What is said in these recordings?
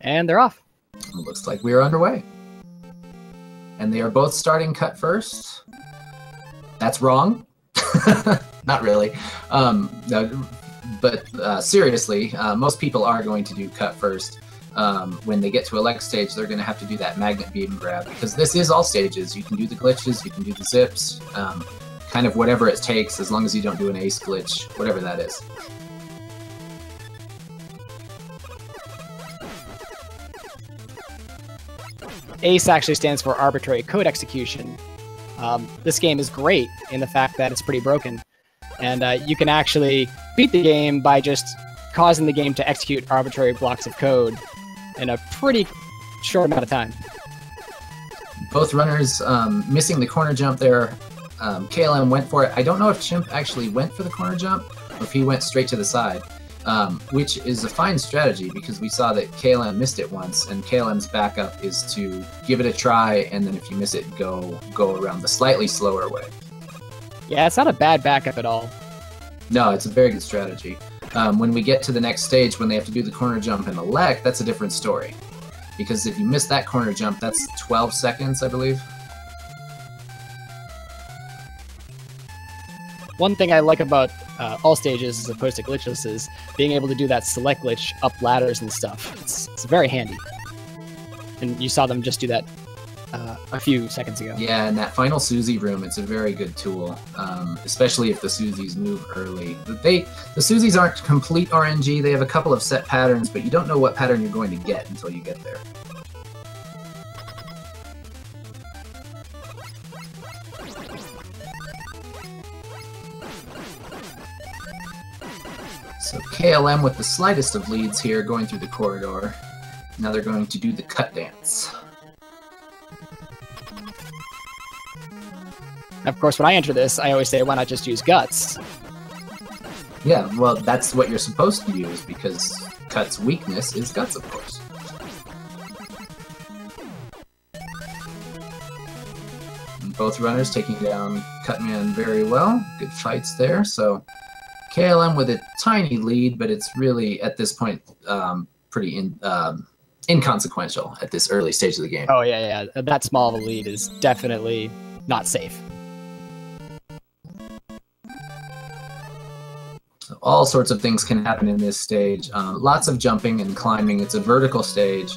And they're off. It looks like we are underway. And they are both starting cut first. That's wrong. Not really. But seriously, most people are going to do cut first. When they get to elect stage, they're going to have to do that magnet beam grab, because this is all stages. You can do the glitches, you can do the zips, kind of whatever it takes, as long as you don't do an ace glitch, whatever that is. ACE actually stands for arbitrary code execution. This game is great in the fact that it's pretty broken. And you can actually beat the game by just causing the game to execute arbitrary blocks of code in a pretty short amount of time. Both runners missing the corner jump there. KLM went for it. I don't know if Chimp actually went for the corner jump, or if he went straight to the side, which is a fine strategy, because we saw that KLM missed it once, and KLM's backup is to give it a try, and then if you miss it, go around the slightly slower way. Yeah, it's not a bad backup at all. No, it's a very good strategy. When we get to the next stage, when they have to do the corner jump and elect, that's a different story. Because if you miss that corner jump, that's 12 seconds, I believe. One thing I like about all stages as opposed to glitchless is being able to do that select glitch up ladders and stuff. It's very handy. And you saw them just do that a few seconds ago. Yeah, in that final Susie room, it's a very good tool, especially if the Susies move early. The Susies aren't complete RNG. They have a couple of set patterns, but you don't know what pattern you're going to get until you get there. So KLM with the slightest of leads here, going through the corridor. Now they're going to do the cut dance. Of course, when I enter this, I always say, why not just use guts? Yeah, well, that's what you're supposed to use, because Cut's weakness is guts, of course. And both runners taking down Cutman very well. Good fights there. So KLM with a tiny lead, but it's really, at this point, pretty inconsequential at this early stage of the game. Oh, yeah. That small of a lead is definitely not safe. All sorts of things can happen in this stage. Lots of jumping and climbing. It's a vertical stage.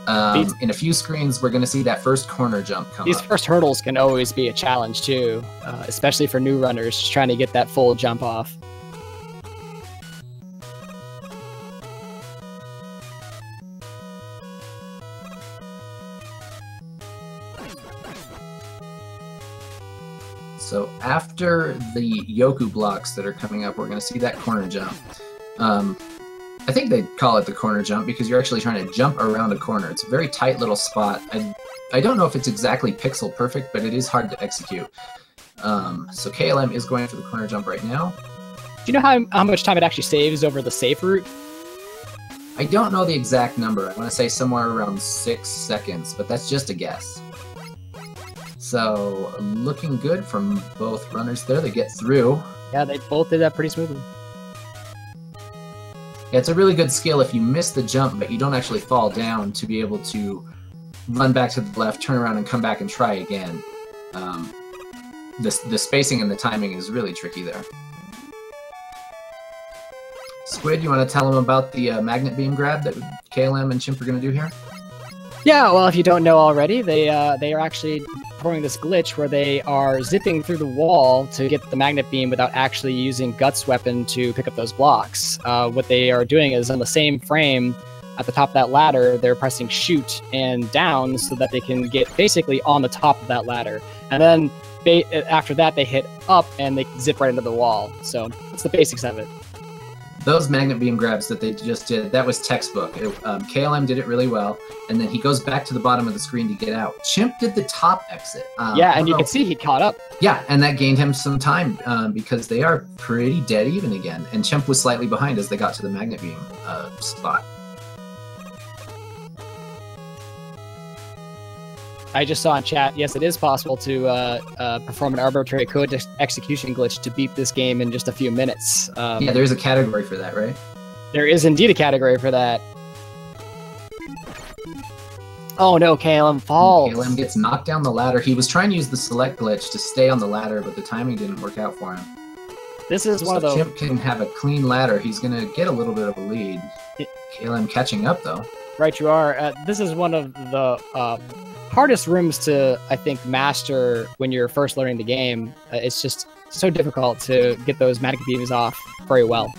In a few screens, we're going to see that first corner jump come These up. first hurdles can always be a challenge, too, especially for new runners just trying to get that full jump off. So after the Yoku blocks that are coming up, we're going to see that corner jump. I think they call it the corner jump because you're actually trying to jump around a corner. It's a very tight little spot. I don't know if it's exactly pixel perfect, but it is hard to execute. So KLM is going for the corner jump right now. Do you know how much time it actually saves over the safe route? I don't know the exact number. I want to say somewhere around 6 seconds, but that's just a guess. So, looking good from both runners there. They get through. Yeah, they both did that pretty smoothly. Yeah, it's a really good skill if you miss the jump, but you don't actually fall down, to be able to run back to the left, turn around, and come back and try again. The spacing and the timing is really tricky there. Squid, you want to tell them about the magnet beam grab that KLM and Chimp are going to do here? Yeah, well, if you don't know already, they are actually performing this glitch where they are zipping through the wall to get the magnet beam without actually using Guts' weapon to pick up those blocks. What they are doing is on the same frame at the top of that ladder, they're pressing shoot and down so that they can get basically on the top of that ladder. And then after that, they hit up and they zip right into the wall. So that's the basics of it. Those magnet beam grabs that they just did, that was textbook. KLM did it really well, and then he goes back to the bottom of the screen to get out. Chimp did the top exit. Yeah, and you can see he caught up. Yeah, and that gained him some time because they are pretty dead even again. And Chimp was slightly behind as they got to the magnet beam spot. I just saw in chat, yes, it is possible to perform an arbitrary code execution glitch to beat this game in just a few minutes. Yeah, there's a category for that, right? There is indeed a category for that. Oh no, KLM falls. KLM gets knocked down the ladder. He was trying to use the select glitch to stay on the ladder, but the timing didn't work out for him. This is one of those. Chimp can have a clean ladder. He's going to get a little bit of a lead. KLM catching up, though. Right, you are. This is one of the hardest rooms to, I think, master when you're first learning the game. It's just so difficult to get those magnet beams off very well.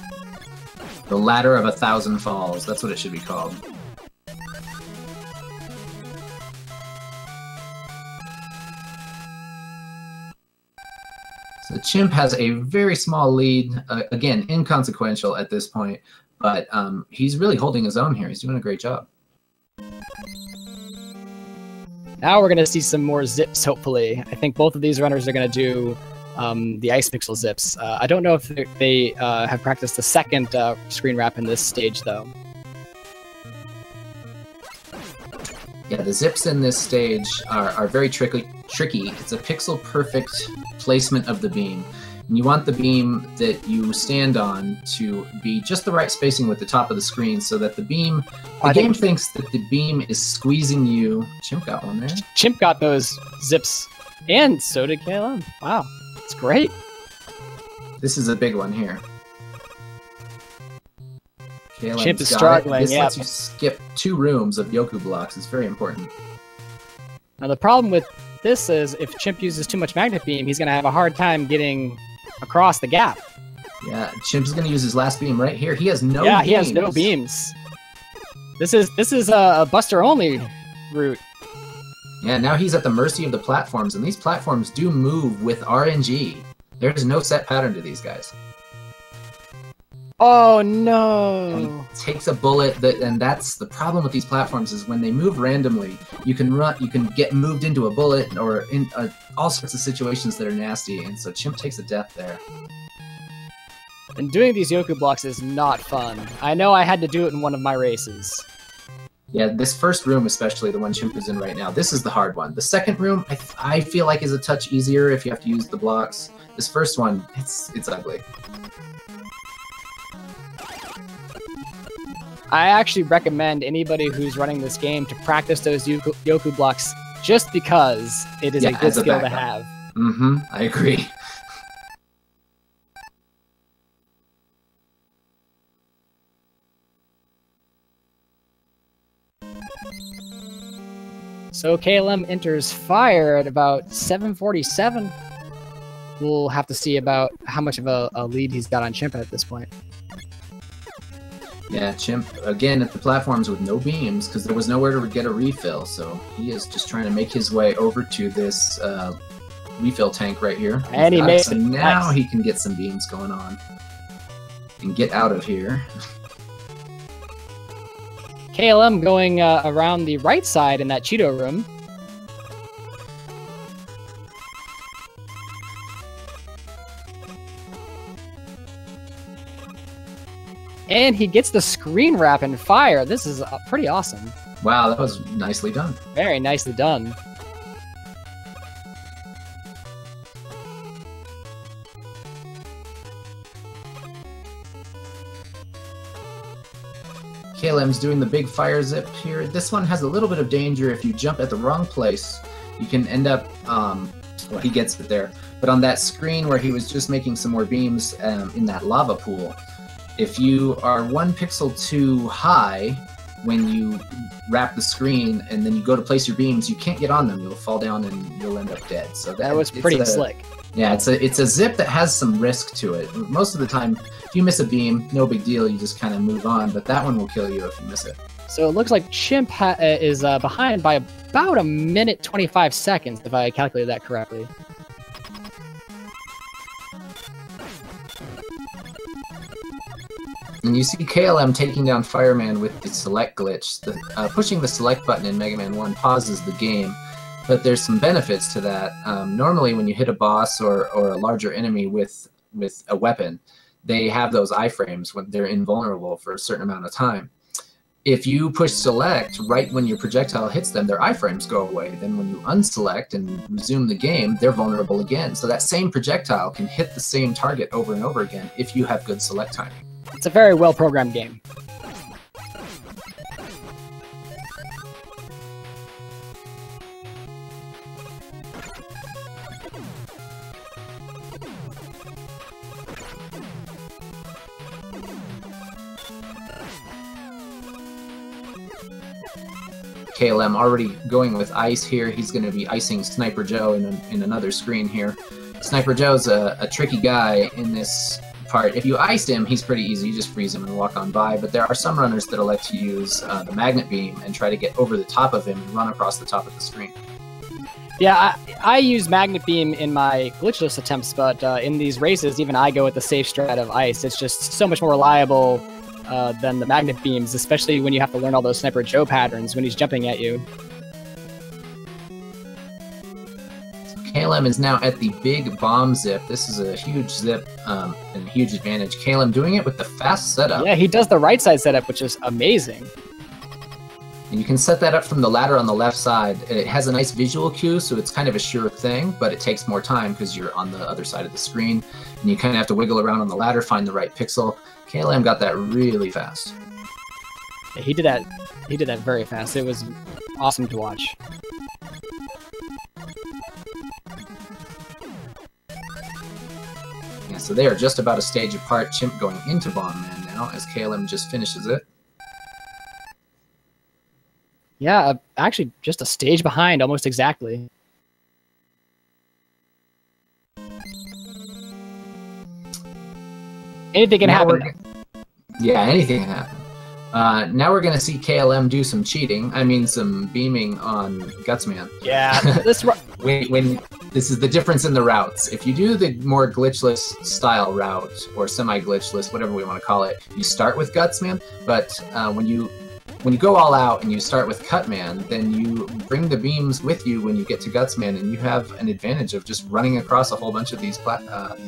The ladder of 1,000 falls. That's what it should be called. So the Chimp has a very small lead, again, inconsequential at this point, but he's really holding his own here. He's doing a great job. Now we're going to see some more zips, hopefully. I think both of these runners are going to do the Ice Pixel zips. I don't know if they have practiced the second screen wrap in this stage, though. Yeah, the zips in this stage are very tricky. It's a pixel-perfect placement of the beam. And you want the beam that you stand on to be just the right spacing with the top of the screen so that the game thinks that the beam is squeezing you. Chimp got one there. Chimp got those zips, and so did KLM. Wow, it's great. This is a big one here. Chimp is struggling. This lets you skip 2 rooms of Yoku blocks. It's very important. Now the problem with this is if Chimp uses too much magnet beam, he's going to have a hard time getting across the gap. Yeah, Chimp's going to use his last beam right here. He has no beams. Yeah, he has no beams. This is a Buster only route. Yeah, now he's at the mercy of the platforms, and these platforms do move with RNG. There's no set pattern to these guys. Oh no! And he takes a bullet, and that's the problem with these platforms is when they move randomly, you can get moved into a bullet or in all sorts of situations that are nasty, and so Chimp takes a death there. And doing these Yoku blocks is not fun. I know I had to do it in one of my races. Yeah, this first room, especially the one Chimp is in right now, this is the hard one. The second room, I feel like is a touch easier if you have to use the blocks. This first one, it's ugly. I actually recommend anybody who's running this game to practice those Yoku blocks just because it is a good skill to have. Mm-hmm, I agree. So KLM enters fire at about 7:47. We'll have to see about how much of a lead he's got on Chimp at this point. Yeah, Chimp, again, at the platforms with no beams, because there was nowhere to get a refill, so he is just trying to make his way over to this refill tank right here. And he makes it. Now nice. He can get some beams going on and get out of here. KLM going around the right side in that Cheeto room. And he gets the screen wrap and fire. This is pretty awesome. Wow, that was nicely done. Very nicely done. KLM's doing the big fire zip here. This one has a little bit of danger. If you jump at the wrong place, you can end up, well, he gets it there. But on that screen where he was just making some more beams in that lava pool, if you are 1 pixel too high when you wrap the screen and then you go to place your beams, you can't get on them. You'll fall down and you'll end up dead. So that was pretty slick. Yeah, it's a zip that has some risk to it. Most of the time, if you miss a beam, no big deal. You just kind of move on. But that one will kill you if you miss it. So it looks like Chimp is behind by about 1 minute 25 seconds, if I calculated that correctly. And you see KLM taking down Fireman with the select glitch. Pushing the select button in Mega Man 1 pauses the game, but there's some benefits to that. Normally when you hit a boss or a larger enemy with a weapon, they have those iframes when they're invulnerable for a certain amount of time. If you push select right when your projectile hits them, their iframes go away. Then when you unselect and resume the game, they're vulnerable again. So that same projectile can hit the same target over and over again if you have good select timing. It's a very well-programmed game. KLM already going with ice here. He's going to be icing Sniper Joe in another screen here. Sniper Joe's a tricky guy in this part. If you iced him, he's pretty easy. You just freeze him and walk on by. But there are some runners that elect to use the magnet beam and try to get over the top of him and run across the top of the screen. Yeah, I use magnet beam in my glitchless attempts, but in these races, even I go with the safe strat of ice. It's just so much more reliable than the magnet beams, especially when you have to learn all those Sniper Joe patterns when he's jumping at you. KLM is now at the big bomb zip. This is a huge zip and a huge advantage. KLM doing it with the fast setup. Yeah, he does the right side setup, which is amazing. And you can set that up from the ladder on the left side. It has a nice visual cue, so it's kind of a sure thing, but it takes more time because you're on the other side of the screen. And you kind of have to wiggle around on the ladder, find the right pixel. KLM got that really fast. Yeah, he did that very fast. It was awesome to watch. Yeah, so they are just about a stage apart. Chimp going into Bomb Man now as KLM just finishes it. Yeah, actually just a stage behind, almost exactly. Anything can happen. Yeah, anything can happen. Now we're going to see KLM do some cheating. I mean, some beaming on Gutsman. Yeah, this when this is the difference in the routes. If you do the more glitchless style route, or semi-glitchless, whatever we want to call it, you start with Gutsman, but when you go all out and you start with Cutman, then you bring the beams with you when you get to Gutsman, and you have an advantage of just running across a whole bunch of these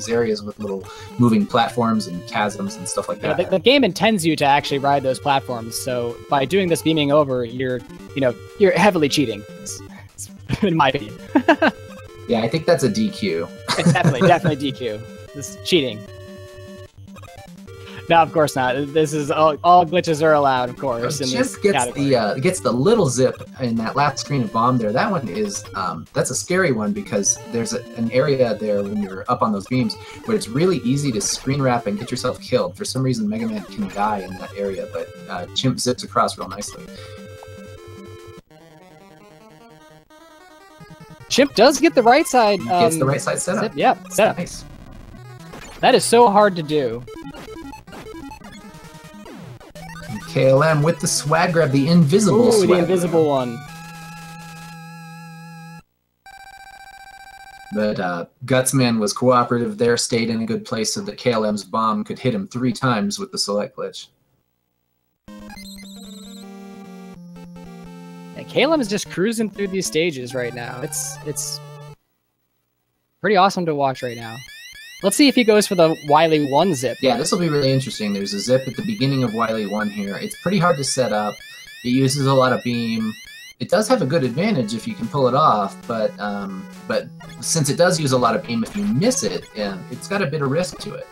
areas with little moving platforms and chasms and stuff like that. Yeah, the game intends you to actually ride those platforms, so by doing this beaming over, you're heavily cheating, in my opinion. Yeah, I think that's a DQ. It's definitely DQ. This is cheating. No, of course not. This is all glitches are allowed, of course. Chimp gets the little zip in that last screen of bomb there. That one is that's a scary one because there's an area there when you're up on those beams where it's really easy to screen wrap and get yourself killed. For some reason, Mega Man can die in that area, but Chimp zips across real nicely. Chimp does get the right side. Gets the right side setup. Zip, yeah, setup. Nice. That is so hard to do. KLM with the swag grab, the invisible swag the invisible one. But Gutsman was cooperative there, stayed in a good place so that KLM's bomb could hit him 3 times with the select glitch. And KLM is just cruising through these stages right now. It's pretty awesome to watch right now. Let's see if he goes for the Wily 1 zip. Yeah, this will be really interesting. There's a zip at the beginning of Wily 1 here. It's pretty hard to set up. It uses a lot of beam. It does have a good advantage if you can pull it off, but since it does use a lot of beam, if you miss it, it's got a bit of risk to it.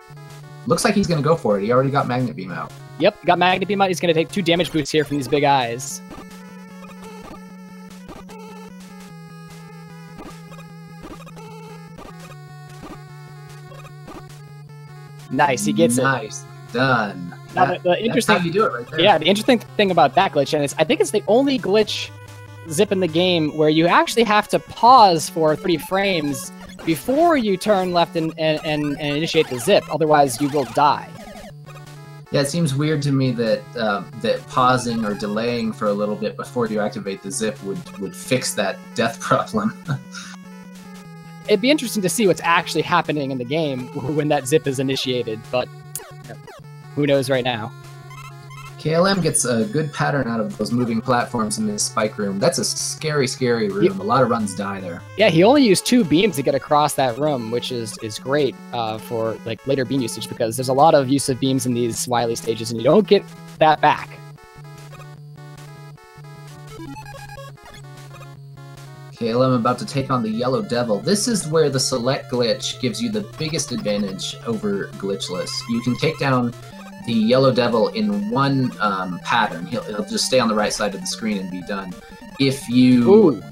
Looks like he's going to go for it. He already got Magnet Beam out. Yep, got Magnet Beam out. He's going to take 2 damage boosts here from these big eyes. Nice, he gets it. Nice, done. Now, the interesting, that's how you do it right there. Yeah, the interesting thing about that glitch, and I think it's the only glitch zip in the game where you actually have to pause for 30 frames before you turn left and initiate the zip. Otherwise, you will die. Yeah, it seems weird to me that that pausing or delaying for a little bit before you activate the zip would fix that death problem. It'd be interesting to see what's actually happening in the game when that zip is initiated, but who knows right now. KLM gets a good pattern out of those moving platforms in this spike room. That's a scary, scary room. A lot of runs die there. Yeah, he only used 2 beams to get across that room, which is great for like later beam usage, because there's a lot of use of beams in these Wily stages, and you don't get that back. KLM about to take on the Yellow Devil. This is where the select glitch gives you the biggest advantage over glitchless. You can take down the Yellow Devil in one pattern. He'll just stay on the right side of the screen and be done. If you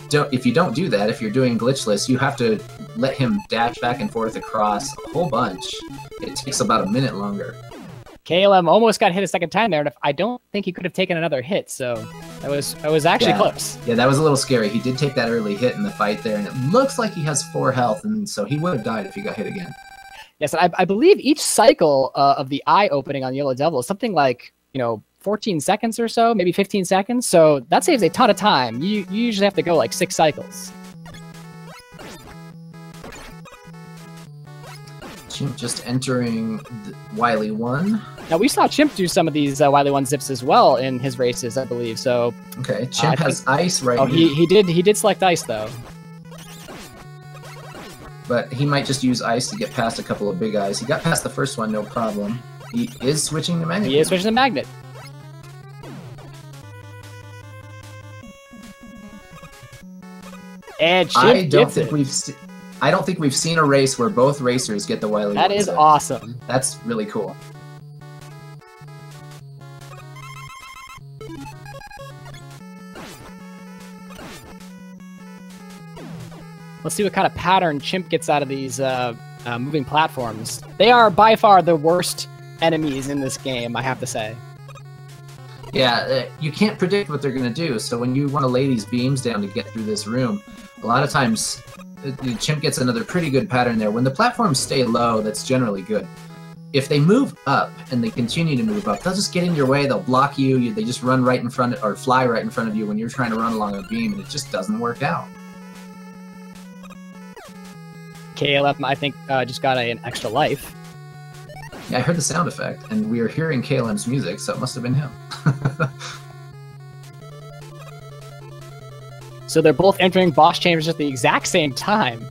don't do that, if you're doing glitchless, you have to let him dash back and forth across a whole bunch. It takes about a minute longer. KLM almost got hit a second time there, and I don't think he could have taken another hit, so that was actually close. Yeah, that was a little scary. He did take that early hit in the fight there, and it looks like he has 4 health, and so he would have died if he got hit again. Yes, I believe each cycle of the eye opening on Yellow Devil is something like, 14 seconds or so, maybe 15 seconds, so that saves a ton of time. You usually have to go like 6 cycles. Chimp just entering Wily 1. Now, we saw Chimp do some of these Wily 1 zips as well in his races, I believe. So okay, Chimp has ice right now. Oh, he did select ice, though. But he might just use ice to get past a couple of big eyes. He got past the first one, no problem. He is switching to magnet. He is switching to magnet. And Chimp I don't think we've seen a race where both racers get the Wily. That is awesome. That's really cool. Let's see what kind of pattern Chimp gets out of these moving platforms. They are by far the worst enemies in this game, I have to say. Yeah, you can't predict what they're going to do, so when you want to lay these beams down to get through this room, a lot of times the Chimp gets another pretty good pattern there. When the platforms stay low, that's generally good. If they move up and they continue to move up, they'll just get in your way, they'll block you, they just run right in front or fly right in front of you when you're trying to run along a beam, and it just doesn't work out. KLM, I think, just got an extra life. Yeah, I heard the sound effect, and we are hearing KLM's music, so it must have been him. So they're both entering boss chambers at the exact same time.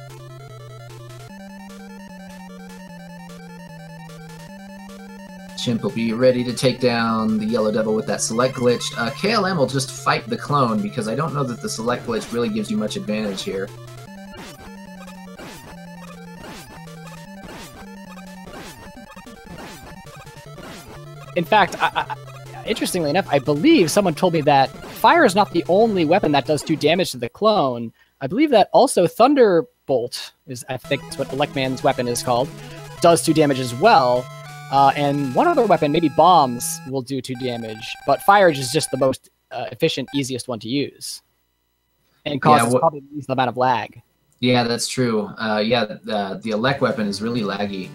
Chimp will be ready to take down the Yellow Devil with that select glitch. KLM will just fight the clone, because I don't know that the select glitch really gives you much advantage here. In fact, interestingly enough, I believe someone told me that fire is not the only weapon that does 2 damage to the clone. I believe that also Thunderbolt is, I think that's what Electman's weapon is called, does 2 damage as well. And one other weapon, maybe bombs, will do 2 damage. But fire is just the most efficient, easiest one to use. And causes probably the least amount of lag. Yeah, that's true. The Elect weapon is really laggy.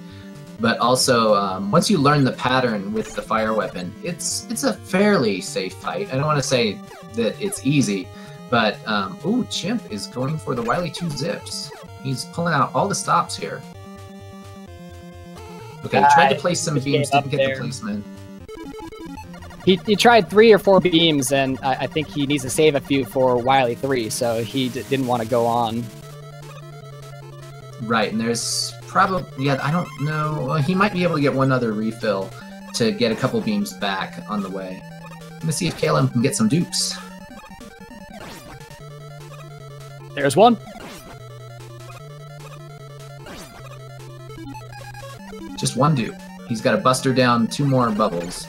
But also, once you learn the pattern with the fire weapon, it's a fairly safe fight. I don't want to say that it's easy, but ooh, Chimp is going for the Wily 2 zips. He's pulling out all the stops here. Okay, tried to place some beams, didn't get the placement. He tried 3 or 4 beams, and I think he needs to save a few for Wily 3, so he didn't want to go on. Right, and there's probably, I don't know, well, he might be able to get one other refill to get a couple beams back on the way. Let's see if KLM can get some dupes. There's one. Just one dupe. He's got to buster down 2 more bubbles.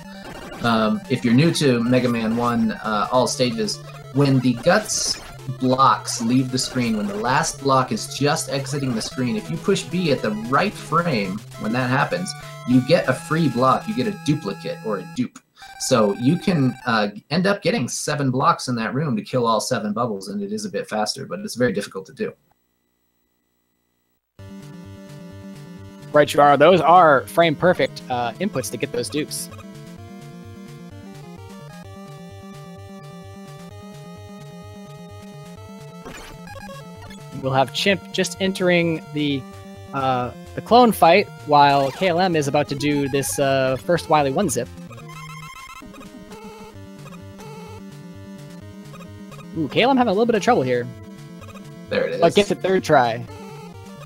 If you're new to Mega Man 1 all stages, when the Guts blocks leave the screen, when the last block is just exiting the screen, if you push B at the right frame when that happens, you get a free block, you get a duplicate or a dupe. So you can end up getting 7 blocks in that room to kill all 7 bubbles, and it is a bit faster, but it's very difficult to do. Right, you are. Those are frame perfect inputs to get those dupes. We'll have Chimp just entering the clone fight, while KLM is about to do this first Wily 1 zip. Ooh, KLM having a little bit of trouble here. There it is. But gets it 3rd try.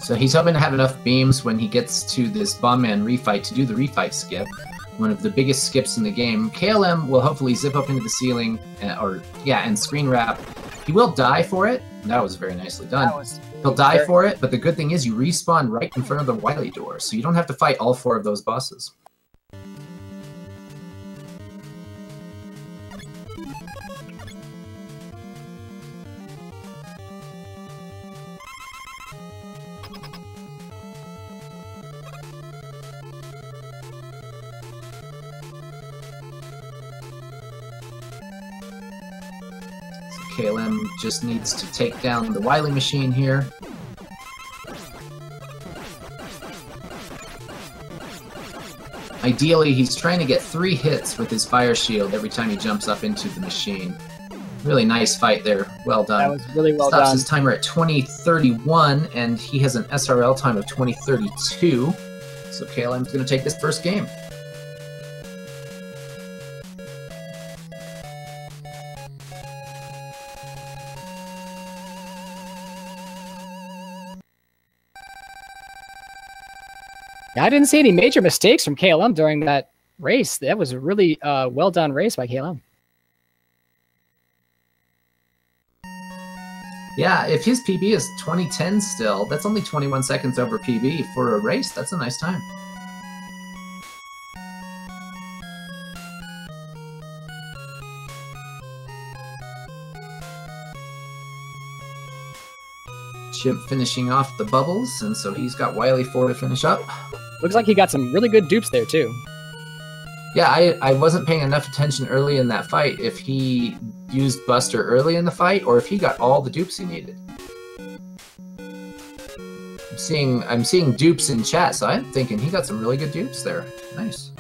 So he's hoping to have enough beams when he gets to this Bomb Man refight to do the refight skip, one of the biggest skips in the game. KLM will hopefully zip up into the ceiling, and screen wrap. He will die for it. That was very nicely done. He'll die for it, but the good thing is you respawn right in front of the Wily door, so you don't have to fight all 4 of those bosses. KLM just needs to take down the Wily machine here. Ideally, he's trying to get 3 hits with his fire shield every time he jumps up into the machine. Really nice fight there. Well done. That was really well Stops done. his timer at 20:31, and he has an SRL time of 20:32. So KLM's going to take this first game. Yeah, I didn't see any major mistakes from KLM during that race. That was a really well done race by KLM. Yeah, if his PB is 20:10 still, that's only 21 seconds over PB for a race. That's a nice time. Chimp finishing off the bubbles, and so he's got Wily 4 to finish up. Looks like he got some really good dupes there, too. Yeah, I wasn't paying enough attention early in that fight if he used Buster early in the fight or if he got all the dupes he needed. I'm seeing dupes in chat, so I'm thinking he got some really good dupes there. Nice.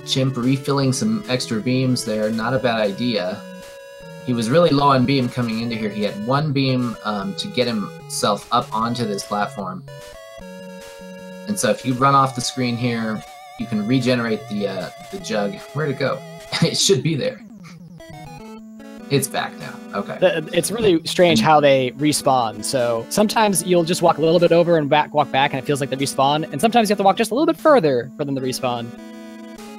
Chimp refilling some extra beams there, not a bad idea. He was really low on beam coming into here. He had 1 beam to get himself up onto this platform. And so if you run off the screen here, you can regenerate the jug. Where'd it go? It should be there. It's back now. Okay. It's really strange how they respawn. So sometimes you'll just walk a little bit over and walk back, and it feels like they respawn. And sometimes you have to walk just a little bit further for them to respawn.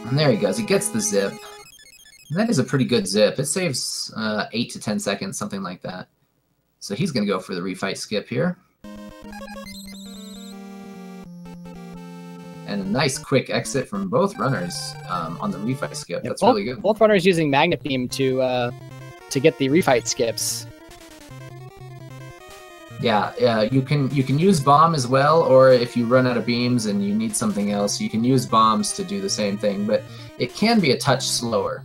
And there he goes. He gets the zip. And that is a pretty good zip. It saves 8 to 10 seconds, something like that. So he's going to go for the refight skip here. And a nice quick exit from both runners on the refight skip. Yeah, That's really good. Both runners using Magnet Beam to get the refight skips. Yeah, you can use bomb as well, or if you run out of beams and you need something else, you can use bombs to do the same thing, but it can be a touch slower.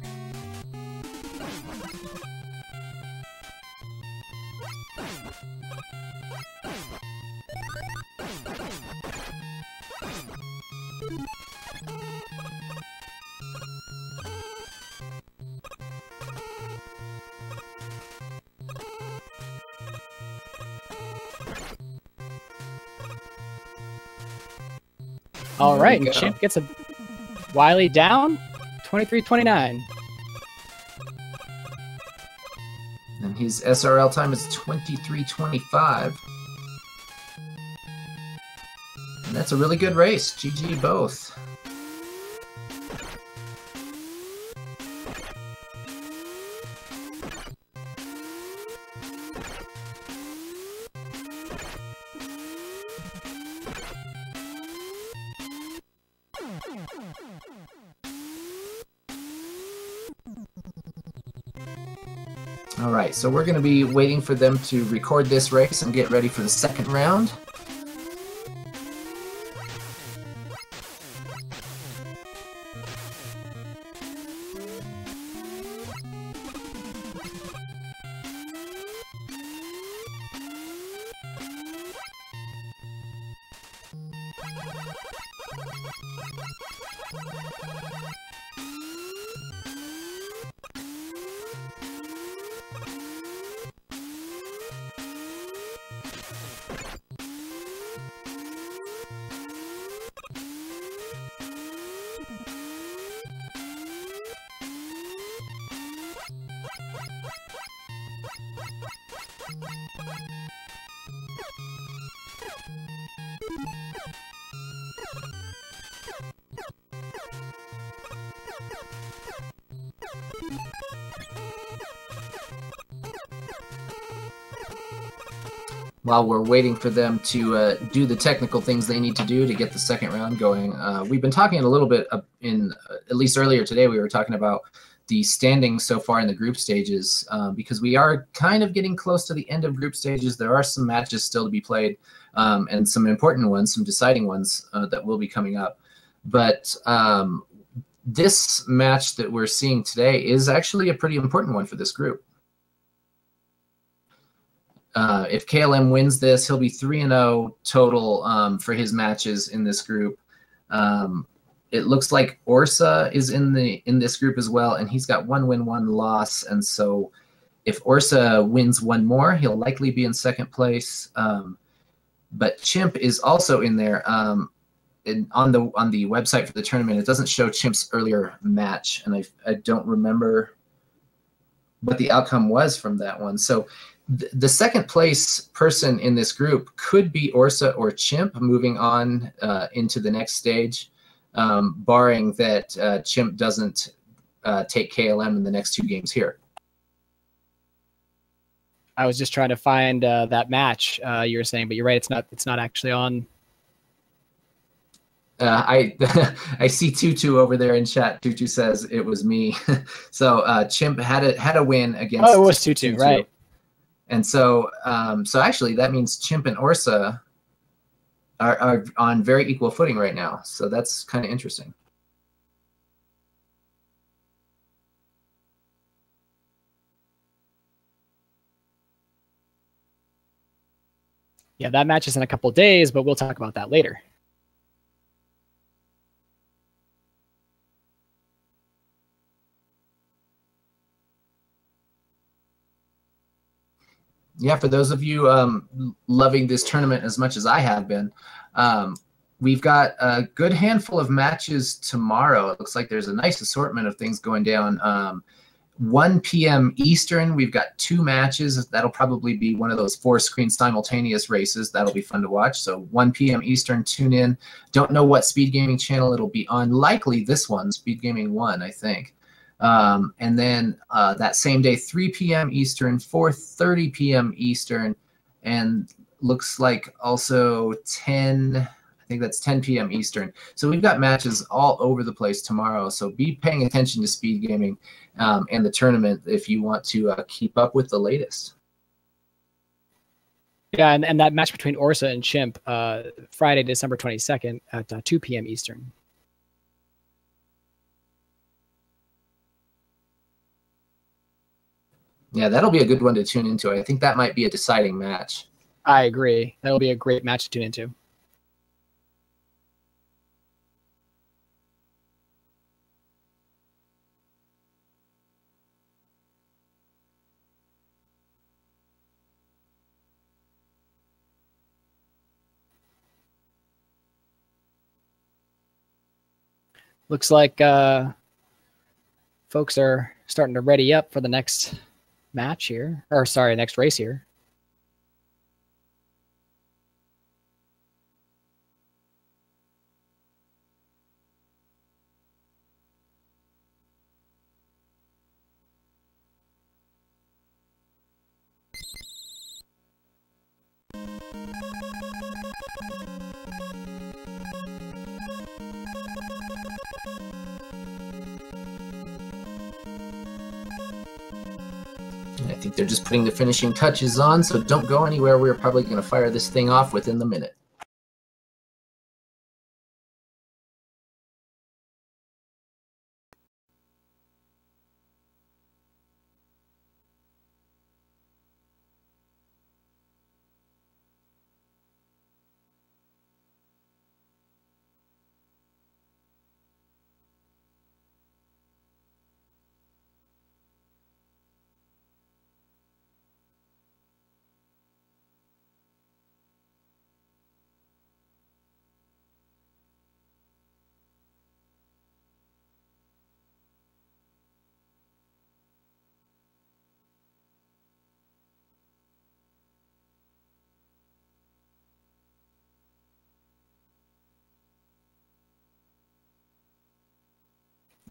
All right, and Chimp gets a Wily down, 23-29. And his SRL time is 23:25. And that's a really good race. GG both. All right, so we're going to be waiting for them to record this race and get ready for the second round. while we're waiting for them to do the technical things they need to do to get the second round going, we've been talking a little bit at least earlier today, we were talking about the standings so far in the group stages, because we are kind of getting close to the end of group stages. There are some matches still to be played, and some important ones, some deciding ones that will be coming up. But this match that we're seeing today is actually a pretty important one for this group. If KLM wins this, he'll be 3-0 total for his matches in this group. It looks like Orsa is in this group as well, and he's got 1 win, 1 loss. And so if Orsa wins one more, he'll likely be in second place. But Chimp is also in there. On the website for the tournament, it doesn't show Chimp's earlier match, and I don't remember what the outcome was from that one. So the second place person in this group could be Orsa or Chimp moving on into the next stage, barring that Chimp doesn't take KLM in the next 2 games here. I was just trying to find that match you were saying, but you're right. It's not actually on. I see Tutu over there in chat. Tutu says it was me. So Chimp had a win against. Oh, it was Tutu, right? And so so actually that means Chimp and Orsa are on very equal footing right now. So that's kind of interesting. Yeah, that match is in a couple of days, but we'll talk about that later. Yeah, for those of you loving this tournament as much as I have been, we've got a good handful of matches tomorrow. It looks like there's a nice assortment of things going down. 1 p.m. Eastern, we've got 2 matches. That'll probably be one of those 4-screen simultaneous races. That'll be fun to watch. So 1 p.m. Eastern, tune in. Don't know what Speed Gaming channel it'll be on. Likely this one, Speed Gaming 1, I think. And then that same day, 3 p.m. Eastern, 4:30 p.m. Eastern, and looks like also 10, I think that's 10 p.m. Eastern. So we've got matches all over the place tomorrow. So be paying attention to Speed Gaming and the tournament if you want to keep up with the latest. Yeah, and that match between Orsa and Chimp, Friday, December 22nd at 2 p.m. Eastern. Yeah, that'll be a good one to tune into. I think that might be a deciding match. I agree. That'll be a great match to tune into. Looks like folks are starting to ready up for the next match here, or sorry, next race here. I think they're just putting the finishing touches on, so don't go anywhere. We're probably going to fire this thing off within the minute.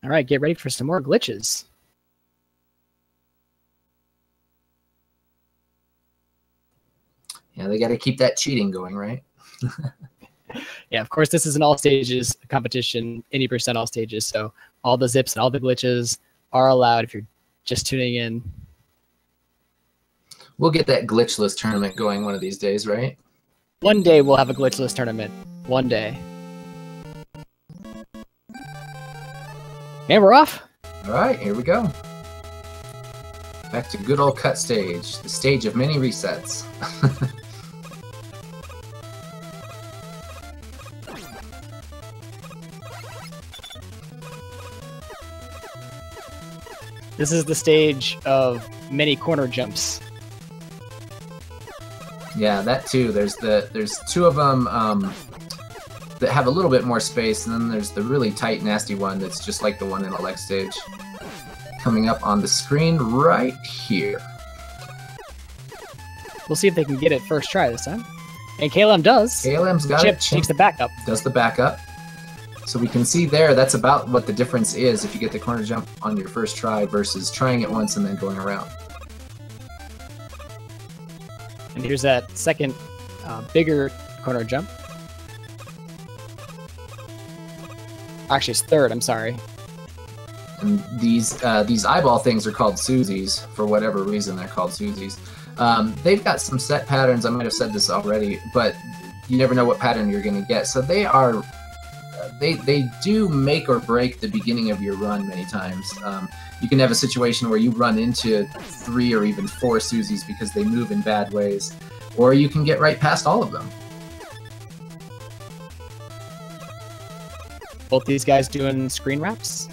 All right, get ready for some more glitches. Yeah, they got to keep that cheating going, right? Yeah, of course, this is an all stages competition, 80% all stages. So all the zips and all the glitches are allowed if you're just tuning in. We'll get that glitchless tournament going one of these days, right? One day we'll have a glitchless tournament. One day. And we're off. All right, here we go. Back to good old cut stage, the stage of many resets. This is the stage of many corner jumps. Yeah, that too. There's two of them that have a little bit more space, and then there's the really tight, nasty one that's just like the one in the leg stage. Coming up on the screen right here. We'll see if they can get it first try this time. And KLM does. KLM's got Chip it. takes the backup. Does the backup. So we can see there, that's about what the difference is if you get the corner jump on your first try versus trying it once and then going around. And here's that second bigger corner jump. Actually, it's third, I'm sorry. And these eyeball things are called Susies. For whatever reason, they're called Susies. They've got some set patterns. I might have said this already, but you never know what pattern you're going to get. So they are... They do make or break the beginning of your run many times. You can have a situation where you run into 3 or even 4 Susies because they move in bad ways, or you can get right past all of them. Both these guys doing screen wraps.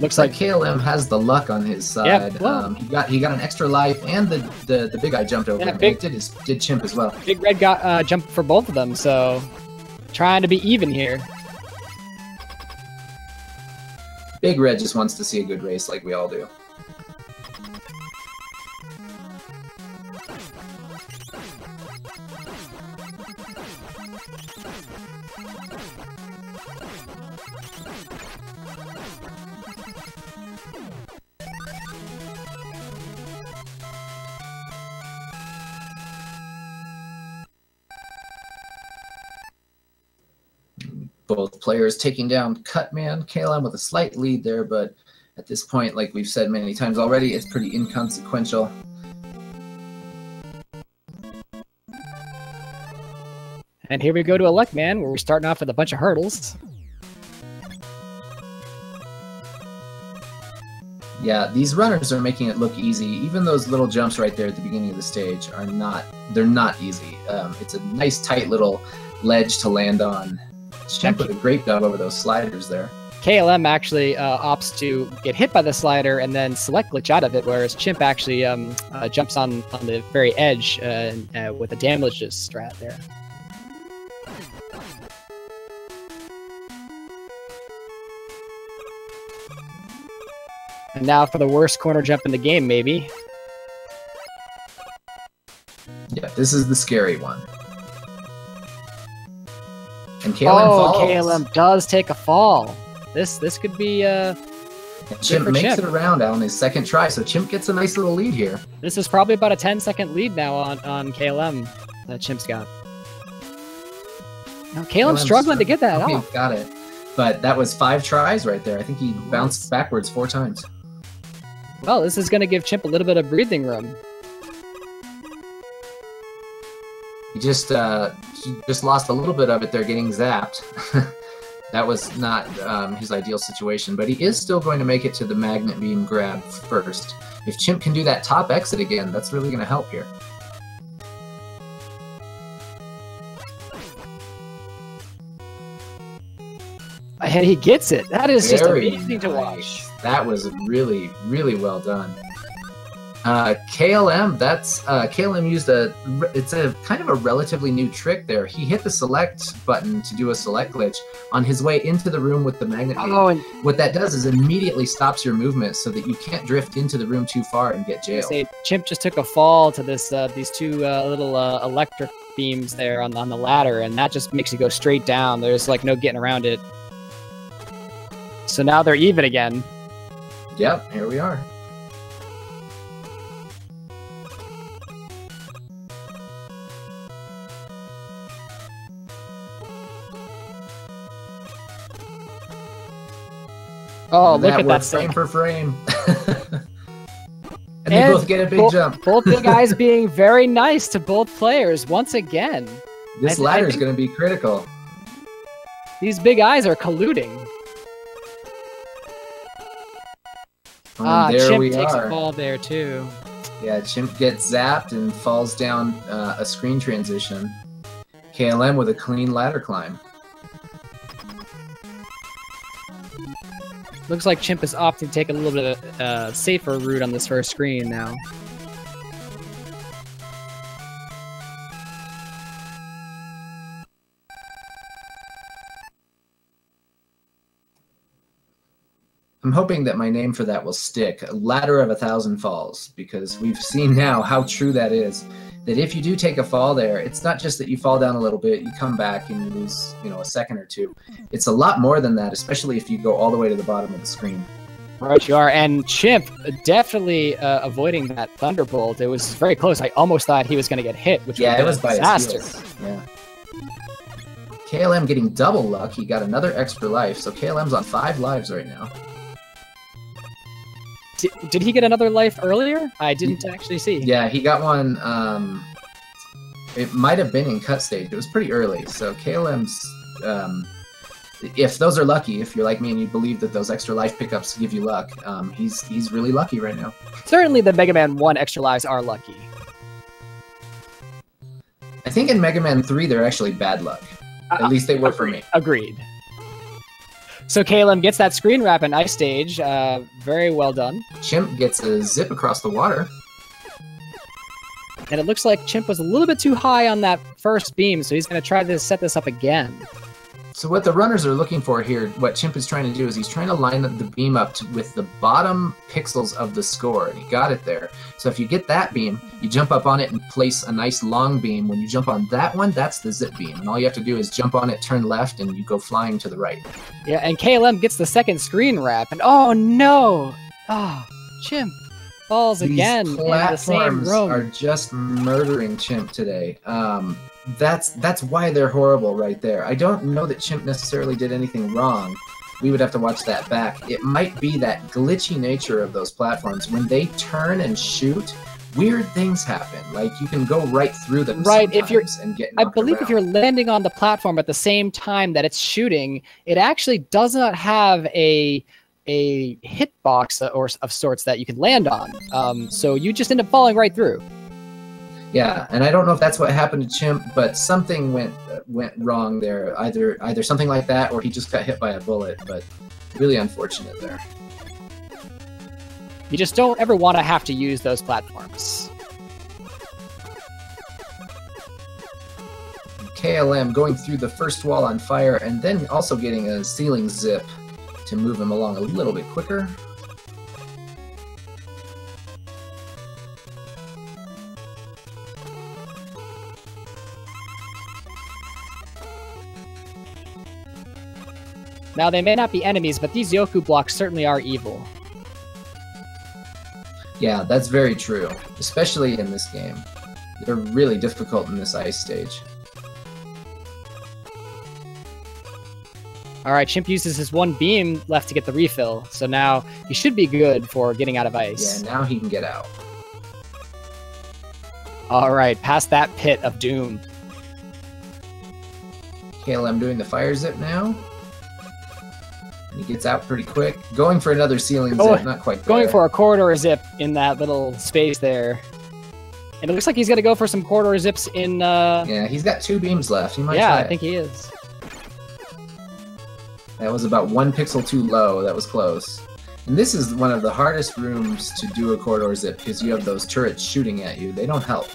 Looks like KLM has the luck on his side. Yep, well, he got an extra life, and the big guy jumped over him. Did Chimp as well. Big Red got jumped for both of them, so trying to be even here. Big Red just wants to see a good race like we all do. Both players taking down Cutman. KLM with a slight lead there, but at this point, like we've said many times already, it's pretty inconsequential. And here we go to Elect Man, where we're starting off with a bunch of hurdles. Yeah, these runners are making it look easy. Even those little jumps right there at the beginning of the stage are they're not easy. It's a nice tight little ledge to land on. Chimp did a great job over those sliders there. KLM actually opts to get hit by the slider and then select glitch out of it, whereas Chimp actually jumps on the very edge with a damages strat there. And now for the worst corner jump in the game, maybe. Yeah, this is the scary one. And KLM falls. KLM does take a fall. This could be Chimp makes it around on his second try, so Chimp gets a nice little lead here. This is probably about a 10-second lead now on KLM that Chimp's got. Now KLM's struggling to get that off. Got it. But that was 5 tries right there. I think he bounced backwards 4 times. Well, this is going to give Chimp a little bit of breathing room. He just lost a little bit of it there getting zapped. That was not his ideal situation, but he is still going to make it to the magnet beam grab first. If Chimp can do that top exit again, that's really going to help here. And he gets it. That is just amazing to watch. That was really, really well done. KLM, KLM used it's a kind of a relatively new trick there. He hit the select button to do a select glitch on his way into the room with the magnet beam. Oh, and what that does is immediately stops your movement so that you can't drift into the room too far and get jailed. Chimp just took a fall to these two little electric beams there on the ladder, and that just makes you go straight down. There's like no getting around it. So now they're even again. Yep, here we are. Oh, look at that frame sync. for frame. And they both get a big jump. Both big guys being very nice to both players once again. This ladder is going to be critical. These big eyes are colluding. There Chimp takes a fall there too. Yeah, Chimp gets zapped and falls down a screen transition. KLM with a clean ladder climb. Looks like Chimp is opting to take a little bit of a safer route on this first screen now. I'm hoping that my name for that will stick, Ladder of 1,000 Falls, because we've seen now how true that is. That if you do take a fall there, it's not just that you fall down a little bit, you come back and you lose, a second or two. It's a lot more than that, especially if you go all the way to the bottom of the screen. Right, you are. And Chimp definitely avoiding that Thunderbolt. It was very close. I almost thought he was going to get hit, which it was by disaster. Yeah. KLM getting double luck. He got another extra life, so KLM's on 5 lives right now. Did he get another life earlier? I didn't actually see. Yeah, he got one. It might have been in cut stage. It was pretty early. So KLM's, if those are lucky, if you're like me and you believe that those extra life pickups give you luck, he's really lucky right now. Certainly the Mega Man 1 extra lives are lucky. I think in Mega Man 3 they're actually bad luck. At least they were for me. Agreed. So KLM gets that screen wrap in Ice Stage. Very well done. Chimp gets a zip across the water. And it looks like Chimp was a little bit too high on that first beam, so he's going to try to set this up again. So what the runners are looking for here, what Chimp is trying to do is he's trying to line the beam up with the bottom pixels of the score, and he got it there. So if you get that beam, you jump up on it and place a nice long beam. When you jump on that one, that's the zip beam. And all you have to do is jump on it, turn left, and you go flying to the right. Yeah, and KLM gets the second screen wrap, and oh no! Oh, Chimp falls again in the same room. These platforms are just murdering Chimp today. That's why they're horrible right there. I don't know that Chimp necessarily did anything wrong. We would have to watch that back. It might be that glitchy nature of those platforms. When they turn and shoot, weird things happen. Like you can go right through them sometimes and get knocked around. If you're landing on the platform at the same time that it's shooting, it actually does not have a hitbox of sorts that you can land on. So you just end up falling right through. Yeah, and I don't know if that's what happened to Chimp, but something went wrong there. Either something like that, or he just got hit by a bullet. But really unfortunate there. You just don't ever want to have to use those platforms. KLM going through the first wall on fire, and then also getting a ceiling zip to move him along a little bit quicker. Now, they may not be enemies, but these Yoku blocks certainly are evil. Yeah, that's very true, especially in this game. They're really difficult in this ice stage. All right, Chimp uses his one beam left to get the refill, so now he should be good for getting out of ice. Yeah, now he can get out. All right, past that pit of doom. KLM doing the fire zip now. And he gets out pretty quick. Going for another ceiling zip, not quite there. Going for a corridor zip in that little space there. And it looks like he's going to go for some corridor zips in... Yeah, he's got 2 beams left. He might yeah, try I think he is. That was about 1 pixel too low. That was close. And this is one of the hardest rooms to do a corridor zip because you have those turrets shooting at you. They don't help.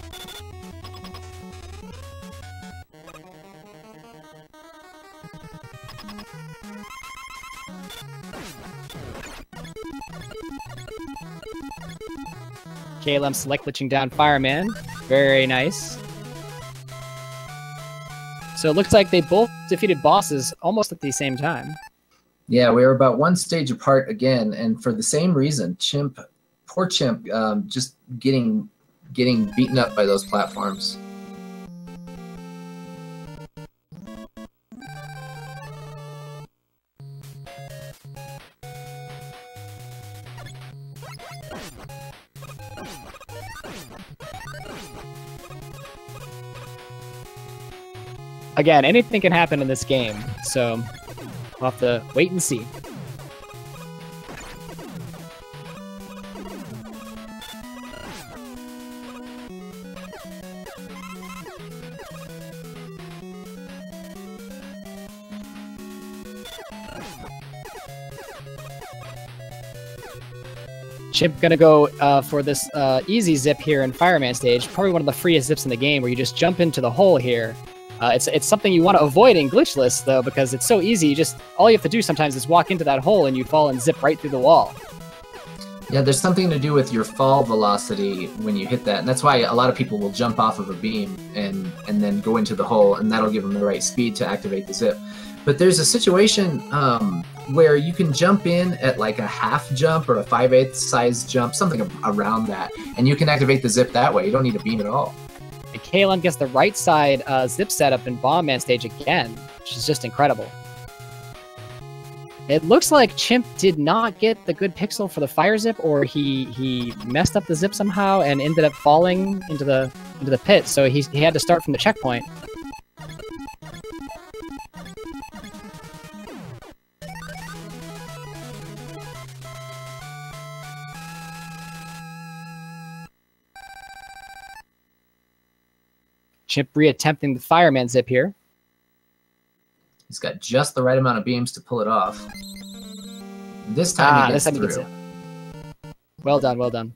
KLM select glitching down Fireman. Very nice. So it looks like they both defeated bosses almost at the same time. Yeah, we were about 1 stage apart again, and for the same reason. Chimp, poor Chimp, just getting beaten up by those platforms. Again, anything can happen in this game, so we'll have to wait and see. Chimp gonna go for this easy zip here in Fireman stage, probably one of the freest zips in the game, where you just jump into the hole here. It's something you want to avoid in glitchless, though, because it's so easy. All you have to do sometimes is walk into that hole and you fall and zip right through the wall. Yeah, there's something to do with your fall velocity when you hit that, and that's why a lot of people will jump off of a beam and then go into the hole, and that'll give them the right speed to activate the zip. But there's a situation where you can jump in at like a half jump or a 5/8 size jump, something around that, and you can activate the zip that way. You don't need a beam at all. And KLM gets the right side zip setup in Bomb Man stage again, which is just incredible. It looks like Chimp did not get the good pixel for the fire zip, or he messed up the zip somehow and ended up falling into the pit, so he had to start from the checkpoint. Chimp re-attempting the fireman zip here. He's got just the right amount of beams to pull it off. This time he gets it. Well done, well done.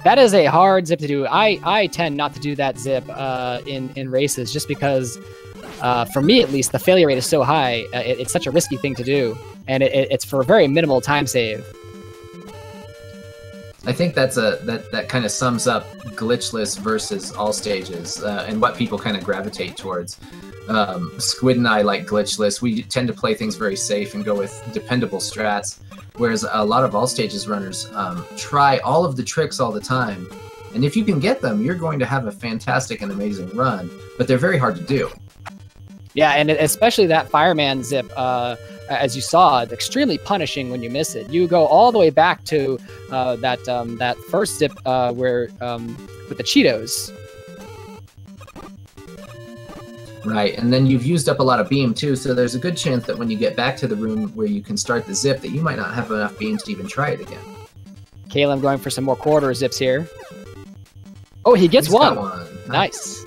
That is a hard zip to do. I tend not to do that zip in races, just because, for me at least, the failure rate is so high. It's such a risky thing to do, and it's for a very minimal time save. I think that kind of sums up glitchless versus all stages and what people kind of gravitate towards. Squid and I like glitchless. We tend to play things very safe and go with dependable strats, whereas a lot of all stages runners try all of the tricks all the time. And if you can get them, you're going to have a fantastic and amazing run, but they're very hard to do. Yeah, and especially that fireman zip, as you saw, extremely punishing when you miss it. You go all the way back to that first zip where with the Cheetos. Right, and then you've used up a lot of beam too, so there's a good chance that when you get back to the room where you can start the zip, that you might not have enough beams to even try it again. KLM going for some more quarter zips here. Oh, he gets one. Nice.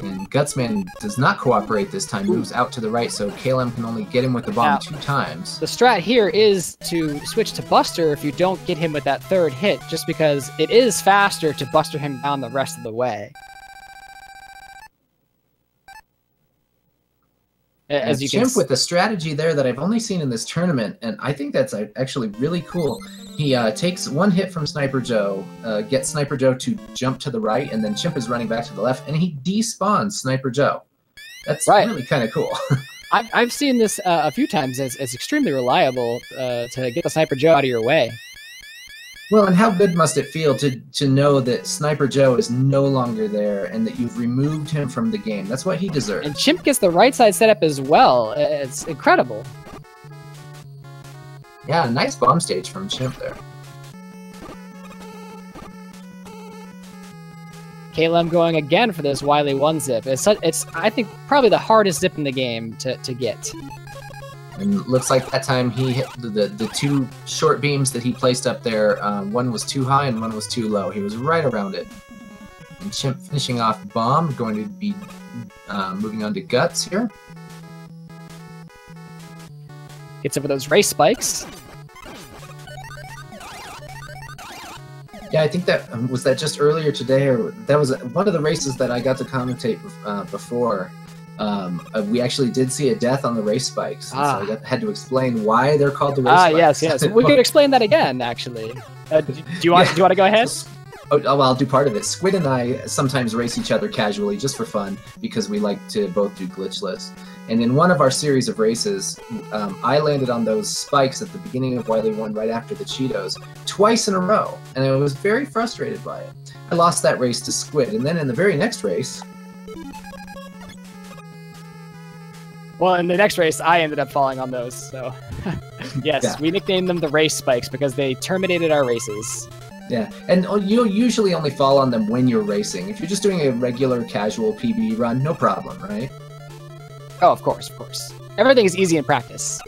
And Gutsman does not cooperate this time, moves out to the right, so KLM can only get him with the bomb 2 times. The strat here is to switch to Buster if you don't get him with that third hit, just because it is faster to Buster him down the rest of the way. As you Chimp with a strategy there that I've only seen in this tournament, and I think that's actually really cool. He takes one hit from Sniper Joe, gets Sniper Joe to jump to the right, and then Chimp is running back to the left, and he despawns Sniper Joe. That's really kind of cool. I've seen this a few times as extremely reliable to get the Sniper Joe out of your way. Well, and how good must it feel to know that Sniper Joe is no longer there and that you've removed him from the game? That's what he deserves. And Chimp gets the right side setup as well. It's incredible. Yeah, nice bomb stage from Chimp there. KLM going again for this Wily 1 zip. It's I think, probably the hardest zip in the game to get. And looks like that time he hit the 2 short beams that he placed up there. One was too high and one was too low. He was right around it. And Chimp finishing off bomb, going to be moving on to Guts here. Gets over those race spikes. Yeah, I think that was that just earlier today, or that was one of the races that I got to commentate before. We actually did see a death on the race spikes, so I had to explain why they're called the race spikes. Yes. We could explain that again, actually. Do you want to go ahead? Well, I'll do part of it. Squid and I sometimes race each other casually, just for fun, because we like to both do glitchless. And in one of our series of races, I landed on those spikes at the beginning of Wily 1 right after the Cheetos twice in a row, and I was very frustrated by it. I lost that race to Squid, and then in the very next race... Well, in the next race, I ended up falling on those, so... yes, yeah. We nicknamed them the race spikes because they terminated our races. Yeah, and you'll usually only fall on them when you're racing. If you're just doing a regular, casual PB run, no problem, right? Oh, of course, of course. Everything is easy in practice.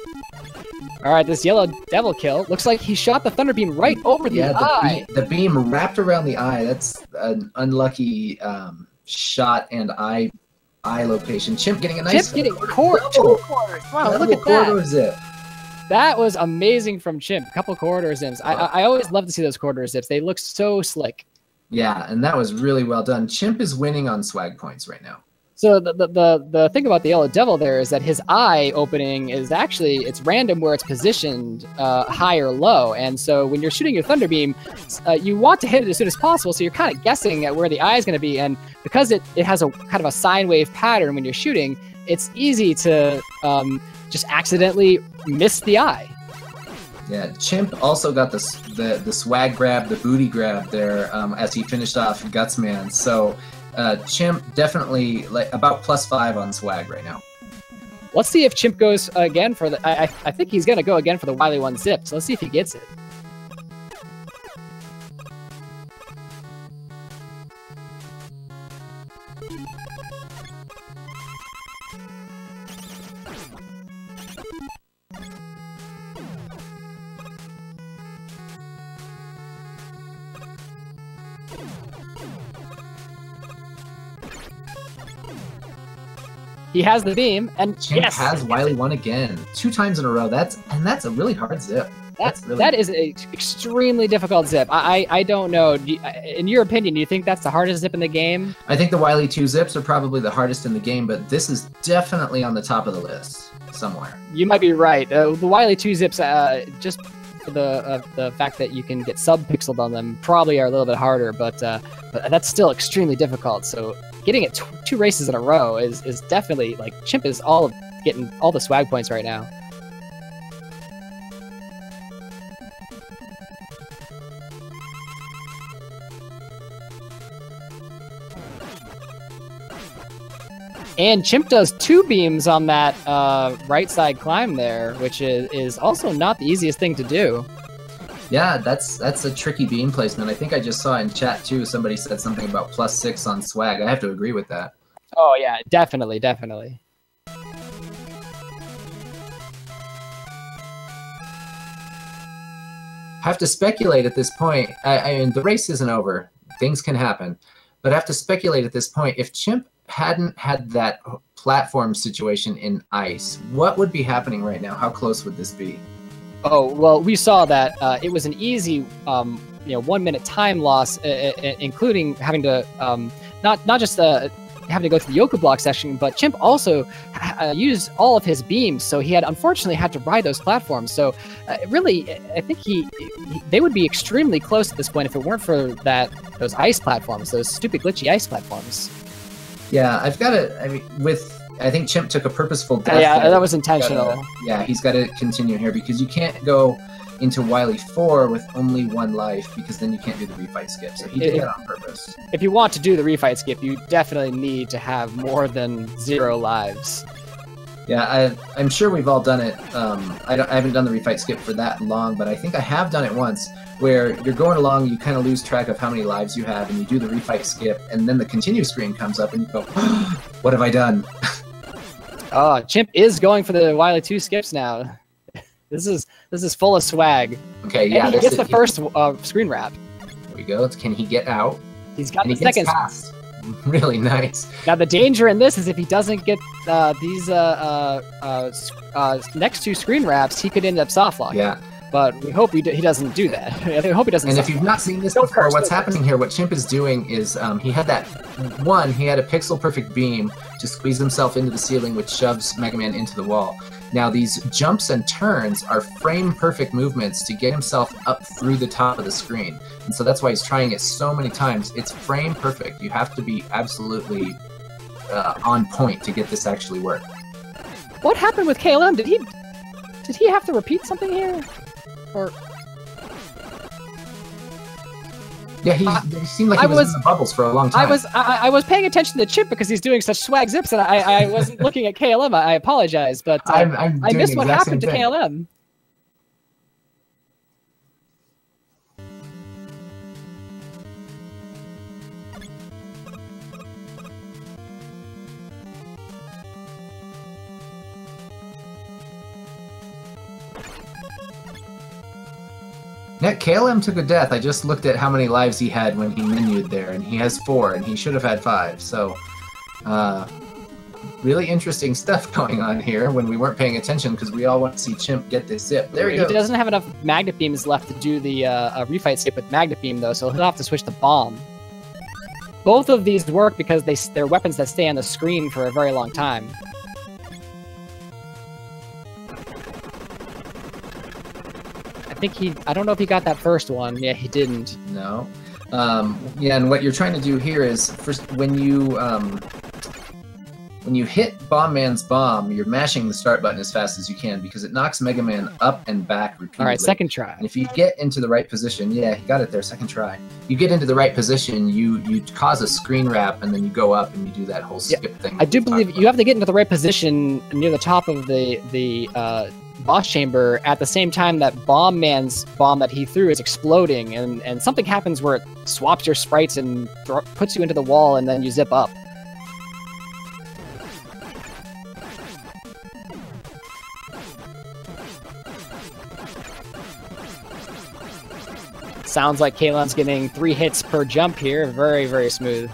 Alright, this yellow devil kill. Looks like he shot the thunder beam right over the eye. The beam wrapped around the eye. That's an unlucky shot and eye location. Chimp getting a nice... Chimp getting two quarters. Wow, look at that. Zip. That was amazing from Chimp. A couple corridor zips. I always love to see those corridor zips. They look so slick. Yeah, and that was really well done. Chimp is winning on swag points right now. So the thing about the yellow devil there is that his eye opening is actually, it's random where it's positioned high or low. And so when you're shooting your thunder beam, you want to hit it as soon as possible. So you're kind of guessing at where the eye is going to be. And because it has a kind of a sine wave pattern when you're shooting, it's easy to just accidentally miss the eye. Yeah, Chimp also got the swag grab, the booty grab there as he finished off Gutsman. So Chimp definitely like about +5 on swag right now. Let's see if Chimp goes again for the... I think he's going to go again for the Wily 1 zip. So let's see if he gets it. He has the beam, and Chimp yes, has Wily 1 again, 2 times in a row. That's a really hard zip. That is an extremely difficult zip. I don't know. In your opinion, do you think that's the hardest zip in the game? I think the Wily 2 zips are probably the hardest in the game, but this is definitely on the top of the list somewhere. You might be right. The Wily 2 zips, just for the fact that you can get sub-pixeled on them, probably are a little bit harder, but that's still extremely difficult. So getting it 2 races in a row is definitely, like, Chimp is getting all the swag points right now. And Chimp does 2 beams on that right side climb there, which is also not the easiest thing to do. Yeah, that's a tricky beam placement. I think I just saw in chat too, somebody said something about +6 on swag. I have to agree with that. Oh yeah, definitely, definitely. I have to speculate at this point. I mean, the race isn't over. Things can happen. But I have to speculate at this point. If Chimp hadn't had that platform situation in ice, what would be happening right now? How close would this be? Oh, well, we saw that it was an easy 1 minute time loss, including having to not just having to go through the Yoku block section, but Chimp also used all of his beams, so he had unfortunately had to ride those platforms. So really, I think they would be extremely close at this point if it weren't for those ice platforms, those stupid glitchy ice platforms. Yeah, I've got to. I mean, I think Chimp took a purposeful death. Yeah, that was intentional. He's got to continue here because you can't go into Wily 4 with only 1 life because then you can't do the refight skip. So he did that on purpose. If you want to do the refight skip, you definitely need to have more than 0 lives. Yeah, I'm sure we've all done it. I haven't done the refight skip for that long, but I think I have done it once where you're going along, you kind of lose track of how many lives you have, and you do the refight skip, and then the continue screen comes up, and you go, what have I done? Oh, Chimp is going for the Wily 2 skips now. This is full of swag. Okay, yeah. And he gets the first screen wrap. There we go. Can he get out? He's got the second. second. Past. Really nice. Now the danger in this is if he doesn't get these next 2 screen wraps, he could end up soft locking. Yeah. But we hope he doesn't do that. I hope he doesn't. And if you've not seen this before, what's happening here, what Chimp is doing is he had a pixel perfect beam to squeeze himself into the ceiling, which shoves Mega Man into the wall. Now these jumps and turns are frame perfect movements to get himself up through the top of the screen. And so that's why he's trying it so many times. It's frame perfect. You have to be absolutely on point to get this actually work. What happened with KLM? Did he have to repeat something here? Or yeah, he seemed like he was in the bubbles for a long time. I was paying attention to Chip because he's doing such swag zips, and I wasn't looking at KLM. I apologize, but I missed what happened to KLM. Yeah, KLM took a death. I just looked at how many lives he had when he menued there, and he has 4, and he should have had 5. So, really interesting stuff going on here when we weren't paying attention because we all want to see Chimp get this zip. There he goes. He doesn't have enough magnet beams left to do the refight skip with magnet beam, though, so he'll have to switch to bomb. Both of these work because they're weapons that stay on the screen for a very long time. I don't know if he got that first one. Yeah, he didn't. No. Yeah, and what you're trying to do here is first when you hit Bomb Man's bomb, you're mashing the start button as fast as you can because it knocks Mega Man up and back repeatedly. All right, second try. And if you get into the right position, yeah, he got it there, second try. You get into the right position, you cause a screen wrap, and then you go up and you do that whole skip thing. I do believe you have to get into the right position near the top of the boss chamber at the same time that Bomb Man's bomb that he threw is exploding, and something happens where it swaps your sprites and puts you into the wall, and then you zip up. Sounds like Kalen's getting 3 hits per jump here. Very, very smooth.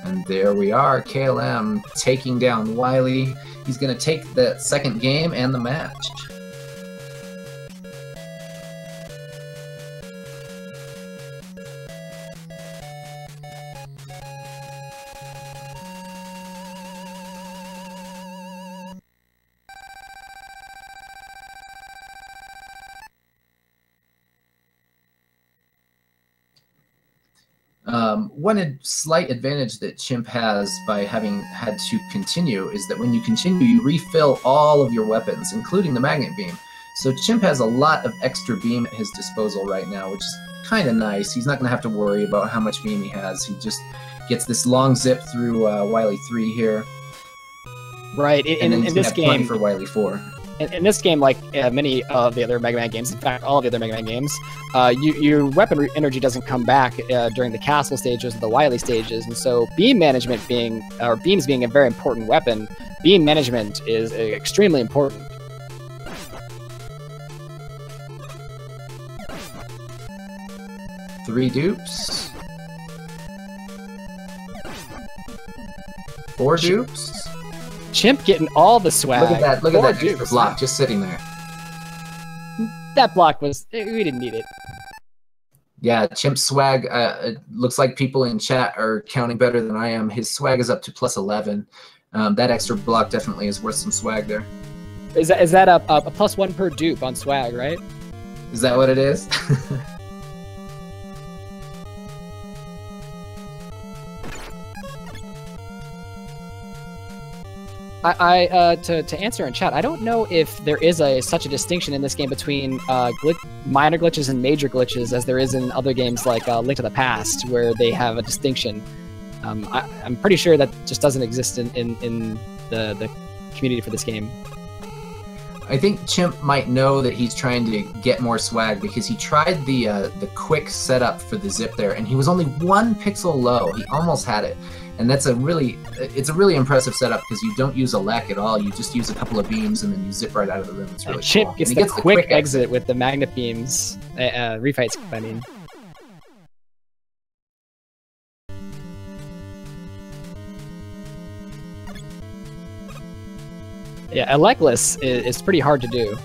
And there we are, KLM taking down Wily. He's going to take the second game and the match. One slight advantage that Chimp has by having had to continue is that when you continue, you refill all of your weapons, including the magnet beam. So Chimp has a lot of extra beam at his disposal right now, which is kind of nice. He's not going to have to worry about how much beam he has. He just gets this long zip through Wily 3 here. Right, in this game for Wily 4. In this game, like many of the other Mega Man games, in fact, all of the other Mega Man games, your weapon energy doesn't come back during the castle stages or the Wily stages, and so beams being a very important weapon, beam management is extremely important. Three dupes. 4 dupes. Chimp getting all the swag. Look at that! Look at that extra block just sitting there. That block we didn't need it. Yeah, Chimp's swag. It looks like people in chat are counting better than I am. His swag is up to plus 11. That extra block definitely is worth some swag there. Is that a +1 per dupe on swag, right? Is that what it is? To answer in chat, I don't know if there is such a distinction in this game between minor glitches and major glitches as there is in other games like Link to the Past, where they have a distinction. I'm pretty sure that just doesn't exist in the community for this game. I think Chimp might know that he's trying to get more swag because he tried the quick setup for the zip there, and he was only 1 pixel low. He almost had it. And that's it's a really impressive setup because you don't use a lack at all. You just use a couple of beams and then you zip right out of the room. It's really Chip cool. Gets the quick exit with the magnet beams. Refights, I mean. Yeah, a legless is pretty hard to do.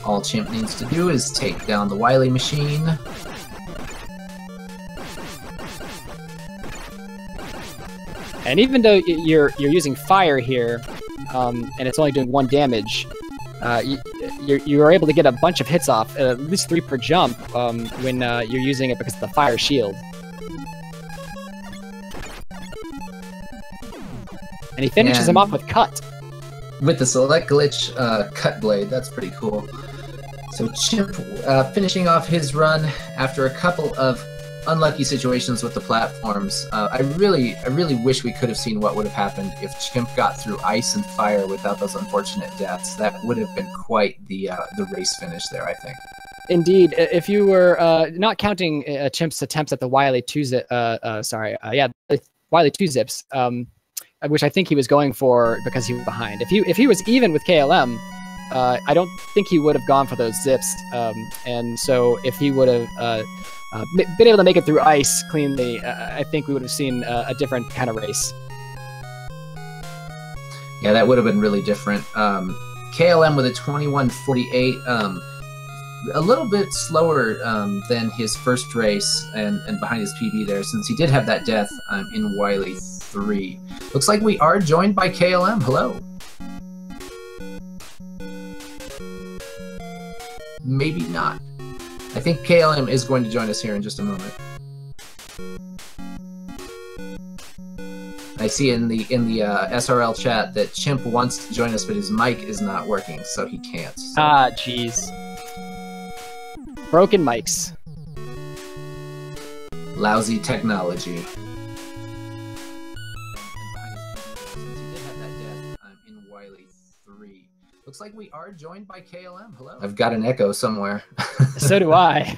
All Chimp needs to do is take down the Wily machine. And even though you're using fire here, and it's only doing 1 damage, you're able to get a bunch of hits off, at least 3 per jump, when you're using it because of the fire shield. And he finishes him off with cut. With the select glitch cut blade, that's pretty cool. So Chimp finishing off his run after a couple of unlucky situations with the platforms. I really wish we could have seen what would have happened if Chimp got through ice and fire without those unfortunate deaths. That would have been quite the race finish there, I think. Indeed, if you were not counting Chimp's attempts at the Wily 2 zips, which I think he was going for because he was behind. If he was even with KLM, I don't think he would have gone for those zips. And so if he would have been able to make it through ice cleanly, I think we would have seen a different kind of race. Yeah, that would have been really different. KLM with a 21:48, a little bit slower than his first race and behind his PB there, since he did have that death in Wily 3. Looks like we are joined by KLM. Hello. Maybe not. I think KLM is going to join us here in just a moment. I see in the SRL chat that Chimp wants to join us, but his mic is not working, so he can't. So. Ah, jeez. Broken mics. Lousy technology. Looks like we are joined by KLM. Hello. I've got an echo somewhere. So do I.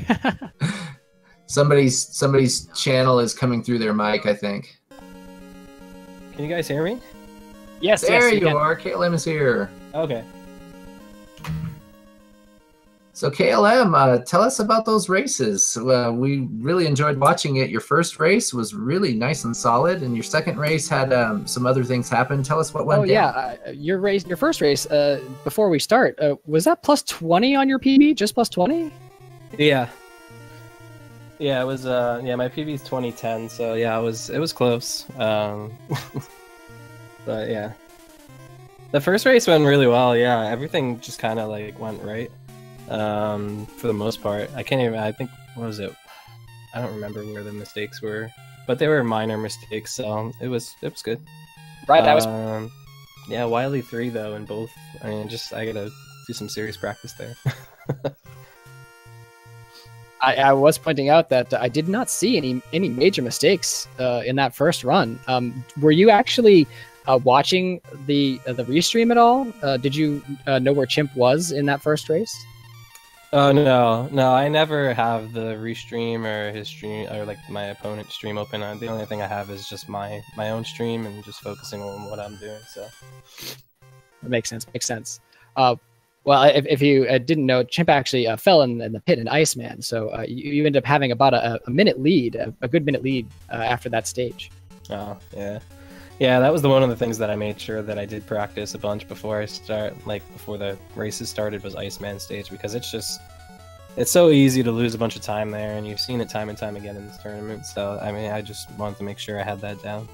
Somebody's channel is coming through their mic, I think. Can you guys hear me? Yes, there yes, you are. KLM is here. Okay. So KLM, tell us about those races. We really enjoyed watching it. Your first race was really nice and solid, and your second race had some other things happen. Tell us what went down. Yeah, your first race. Before we start, was that plus 20 on your PB? Just plus 20? Yeah. Yeah, it was. Yeah, my PB is 2010, so yeah, it was close. But yeah, the first race went really well. Yeah, everything just kind of like went right. For the most part. I think, what was it? I don't remember where the mistakes were, but they were minor mistakes, so it was good. Right, that was... Yeah, Wily 3 though, in both. I mean, I gotta do some serious practice there. I was pointing out that I did not see any major mistakes in that first run. Were you actually watching the restream at all? Did you know where Chimp was in that first race? Oh no, I never have the restream or his stream or like my opponent's stream open. The only thing I have is just my own stream and just focusing on what I'm doing. So that makes sense. Makes sense. Well, if you didn't know, Chimp actually fell in the pit in Iceman, so you ended up having about a minute lead, a good minute lead after that stage. Oh yeah. Yeah, that was one of the things that I made sure that I did practice a bunch before I start, like before the races started, was Iceman stage, because it's so easy to lose a bunch of time there, and you've seen it time and time again in this tournament. So I mean, I just wanted to make sure I had that down.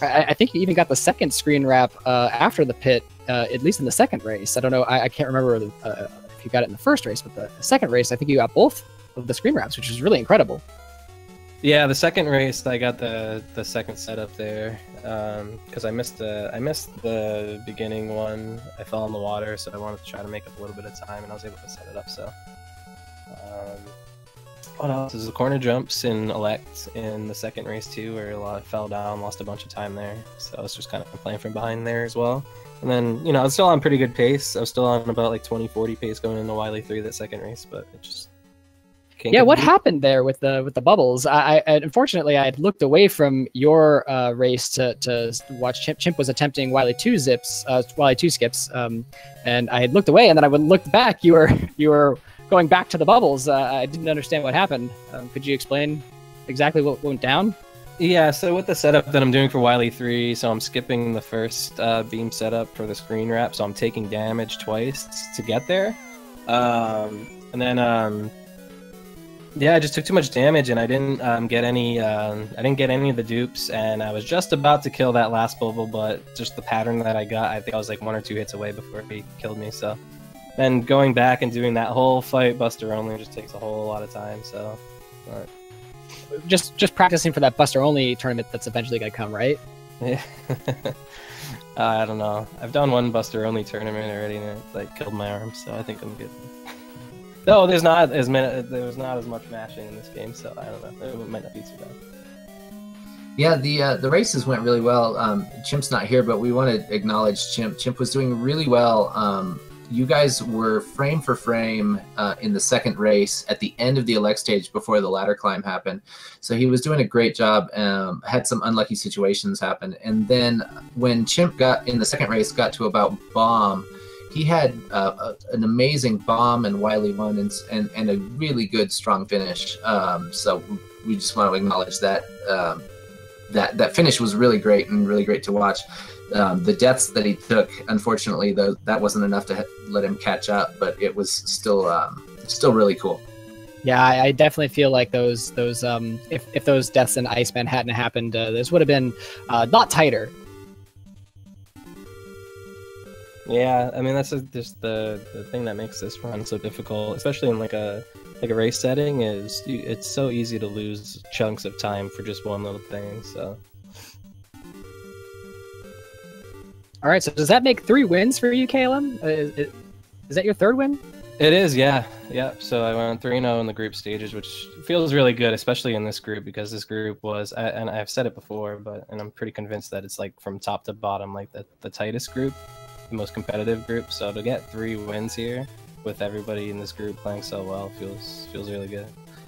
I think you even got the second screen wrap after the pit, at least in the second race. I don't know, I can't remember if you got it in the first race, but the second race, I think you got both of the screen wraps, which is really incredible. Yeah, the second race I got the second setup there because I missed the beginning one. I fell in the water, so I wanted to try to make up a little bit of time, and I was able to set it up. So, what else? There's the corner jumps in Elect in the second race too, where I fell down, lost a bunch of time there. So I was just kind of playing from behind there as well. And then, you know, I was still on pretty good pace. I was still on about like 20-40 pace going into Wily 3 that second race, but it just yeah, what happened there with the bubbles? I unfortunately I had looked away from your race to watch Chimp. Chimp was attempting Wily 2 skips, and I had looked away, and then I would look back. You were going back to the bubbles. I didn't understand what happened. Could you explain exactly what went down? Yeah, so with the setup that I'm doing for Wily 3, so I'm skipping the first beam setup for the screen wrap, so I'm taking damage twice to get there, and then Yeah, I just took too much damage, and I didn't get any. I didn't get any of the dupes, and I was just about to kill that last bubble, but just the pattern that I got, I think I was like 1 or 2 hits away before he killed me. So, then going back and doing that whole fight Buster only just takes a whole lot of time. So, but... just practicing for that Buster only tournament that's eventually gonna come, right? Yeah. I don't know. I've done one Buster only tournament already, and it like killed my arm, so I think I'm good. No, there's not as much mashing in this game, so I don't know. It might not be too bad. Yeah, the races went really well. Chimp's not here, but we want to acknowledge Chimp. Chimp was doing really well. You guys were frame for frame in the second race at the end of the elect stage before the ladder climb happened. So he was doing a great job. Had some unlucky situations happen, and then when Chimp got in the second race, got to about bomb. He had an amazing bomb and Wily one and a really good strong finish. So we just want to acknowledge that that finish was really great and really great to watch. The deaths that he took, unfortunately, that wasn't enough to let him catch up, but it was still really cool. Yeah, I definitely feel like those if those deaths in Iceman hadn't happened, this would have been not tighter. Yeah, I mean that's just the thing that makes this run so difficult, especially in like a race setting. Is it's so easy to lose chunks of time for just one little thing. So. All right, so does that make 3 wins for you, KLM? Is that your 3rd win? It is, yeah. So I went 3-0 in the group stages, which feels really good, especially in this group, because this group was, and I've said it before, and I'm pretty convinced that it's like from top to bottom, like the tightest group, the most competitive group. So to get 3 wins here with everybody in this group playing so well feels really good.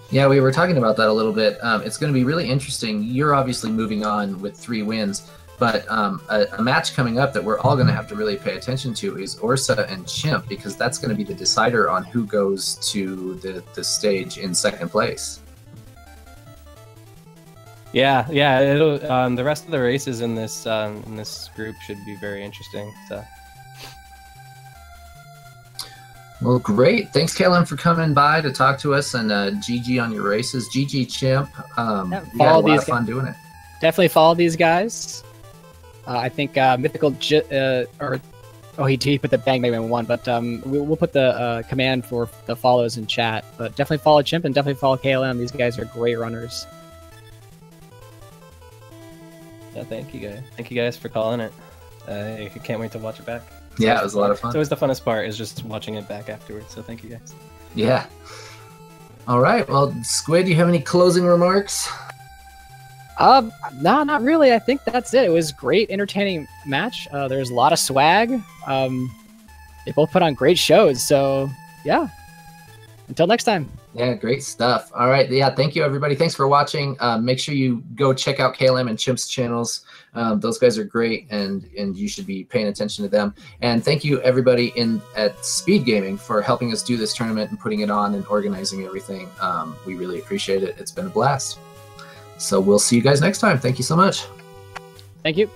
Yeah, we were talking about that a little bit. It's going to be really interesting. You're obviously moving on with 3 wins. But a match coming up that we're all going to have to really pay attention to is Orsa and Chimp, because that's going to be the decider on who goes to the stage in 2nd place. Yeah. It'll the rest of the races in this group should be very interesting. So. Well, great. Thanks, KLM, for coming by to talk to us, and GG on your races. GG, Chimp. We had a lot of fun doing it. Definitely follow these guys. I think Mythical he put the Bang Bang 1, but we'll put the command for the follows in chat. But definitely follow Chimp and definitely follow KLM. These guys are great runners. Yeah, thank you guys. Thank you guys for calling it. I can't wait to watch it back. Yeah, it was a lot of fun. It's always the funnest part is just watching it back afterwards. So thank you guys. Yeah. All right. Well, Squid, do you have any closing remarks? No, not really. I think that's it. It was a great, entertaining match. There's a lot of swag. They both put on great shows. So, yeah. Until next time. Yeah, great stuff. All right. Yeah, thank you, everybody. Thanks for watching. Make sure you go check out KLM and Chimp's channels. Those guys are great, and you should be paying attention to them. And thank you, everybody at Speed Gaming, for helping us do this tournament and putting it on and organizing everything. We really appreciate it. It's been a blast. So we'll see you guys next time. Thank you so much. Thank you.